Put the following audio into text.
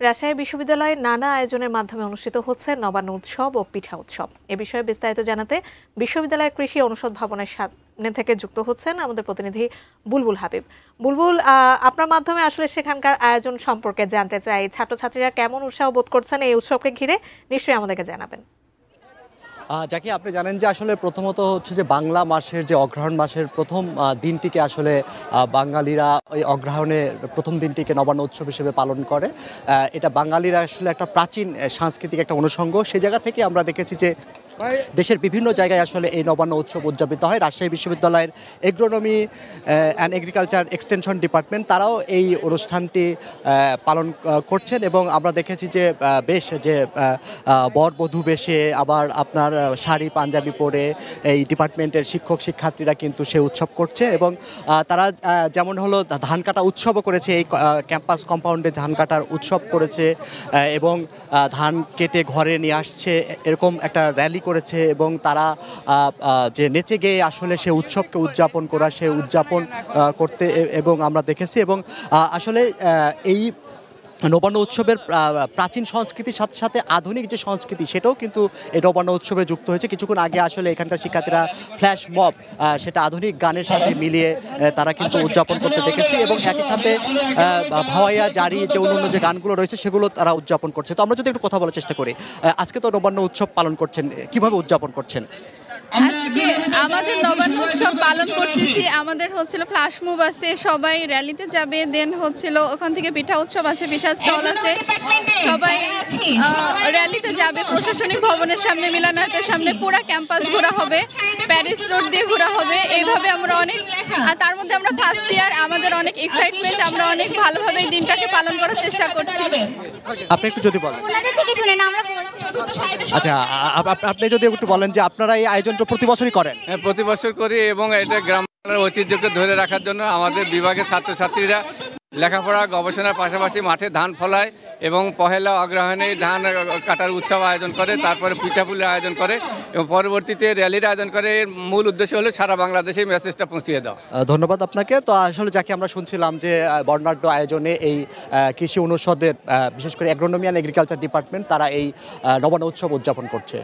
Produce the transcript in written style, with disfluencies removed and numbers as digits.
রাজশাহী বিশ্ববিদ্যালয়ে নানা আয়োজনের মাধ্যমে অনুষ্ঠিত হচ্ছে নবান্ন উৎসব ও পিঠা উৎসব। এ বিষয়ে বিস্তারিত জানাতে বিশ্ববিদ্যালয়ের কৃষি অনুষদ ভবনের সামনে থেকে যুক্ত হচ্ছেন আমাদের প্রতিনিধি বুলবুল হাবিব। বুলবুল, আপনার মাধ্যমে আসলে সেখানকার আয়োজন সম্পর্কে জানতে চাই। ছাত্রছাত্রীরা কেমন উৎসাহ বোধ করছেন এই উৎসবকে ঘিরে, নিশ্চয়ই আমাদেরকে জানাবেন। যাকে আপনি জানেন যে আসলে প্রথমত হচ্ছে যে বাংলা মাসের যে অগ্রহায়ণ মাসের প্রথম দিনটিকে আসলে বাঙালিরা ওই অগ্রহায়ণের প্রথম দিনটিকে নবান্ন উৎসব হিসেবে পালন করে। এটা বাঙালিরা আসলে একটা প্রাচীন সাংস্কৃতিক একটা অনুষঙ্গ। সেই জায়গা থেকে আমরা দেখেছি যে দেশের বিভিন্ন জায়গায় আসলে এই নবান্ন উৎসব উদযাপিত হয়। রাজশাহী বিশ্ববিদ্যালয়ের agronomy and agriculture extension department তারাও এই অনুষ্ঠানটি পালন করছেন এবং আমরা দেখেছি যে বেশ যে বর বধূ বেশে আবার আপনার শাড়ি পাঞ্জাবি পরে এই ডিপার্টমেন্টের শিক্ষক শিক্ষার্থীরা কিন্তু সে উৎসব করছে এবং তারা যেমন হলো ধান কাটা উৎসবও করেছে। এই ক্যাম্পাস কম্পাউন্ডে ধান কাটার উৎসব করেছে এবং ধান কেটে ঘরে নিয়ে আসছে, এরকম একটা র্যালি করেছে এবং তারা যে নেচে গিয়ে আসলে সে উৎসবকে উদযাপন করা, সে উদযাপন করতে এবং আমরা দেখেছি এবং আসলে এই নবান্ন উৎসবের প্রাচীন সংস্কৃতির সাথে সাথে আধুনিক যে সংস্কৃতি সেটাও কিন্তু এই নবান্ন উৎসবে যুক্ত হয়েছে। কিছুক্ষণ আগে আসলে এখানকার শিক্ষার্থীরা ফ্ল্যাশ মব সেটা আধুনিক গানের সাথে মিলিয়ে তারা কিন্তু উদযাপন করতে দেখেছি এবং একই সাথে ভাওয়াইয়া জারি যে অন্যান্য যে গানগুলো রয়েছে সেগুলো তারা উদযাপন করছে। তো আমরা যদি একটু কথা বলার চেষ্টা করি, আজকে তো নবান্ন উৎসব পালন করছেন, কিভাবে উদযাপন করছেন? আজকে আমাদের নবান্ন উৎসব পালন করতেছি। আমাদের হচ্ছিল ফ্ল্যাশ মুভ আছে, সবাই র্যালিতে যাবে, দেন হচ্ছিল ওখান থেকে পিঠা উৎসব আছে, পিঠা স্টল আছে, সবাই র্যালিতে যাবে। প্রশাসনিক ভবনের সামনে, মিলনায়তের সামনে পুরো ক্যাম্পাস ঘোরা হবে, প্যারিস রোড দিয়ে ঘোরা হবে। এইভাবে আমরা অনেক, আর তার মধ্যে আমরা ফার্স্ট ইয়ার, আমাদের অনেক এক্সাইটমেন্ট, আমরা অনেক ভালোভাবে এই দিনটাকে পালন করার চেষ্টা করছি। আপনি একটু যদি বলেন। আচ্ছা, আপনি যদি একটু বলেন যে আপনারা এই আয়োজনটা প্রতি বছরই করেন? হ্যাঁ, প্রতি বছর করি এবং এটা গ্রাম বাংলার ঐতিহ্যকে ধরে রাখার জন্য আমাদের বিভাগের ছাত্রছাত্রীরা লেখাপড়া গবেষণার পাশাপাশি মাঠে ধান ফলায় এবং পহেলা অগ্রহায়ণে ধান কাটার উৎসব আয়োজন করে, তারপরে পিঠাপুলির আয়োজন করে এবং পরবর্তীতে র্যালির আয়োজন করে। এর মূল উদ্দেশ্য হলো সারা বাংলাদেশে মেসেজটা পৌঁছিয়ে দেওয়া। ধন্যবাদ আপনাকে। তো আসলে যাকে আমরা শুনছিলাম যে বর্ণাঢ্য আয়োজনে এই কৃষি অনুষদের বিশেষ করে অ্যাগ্রোনমি অ্যান্ড এগ্রিকালচার ডিপার্টমেন্ট তারা এই নবান্ন উৎসব উদযাপন করছে।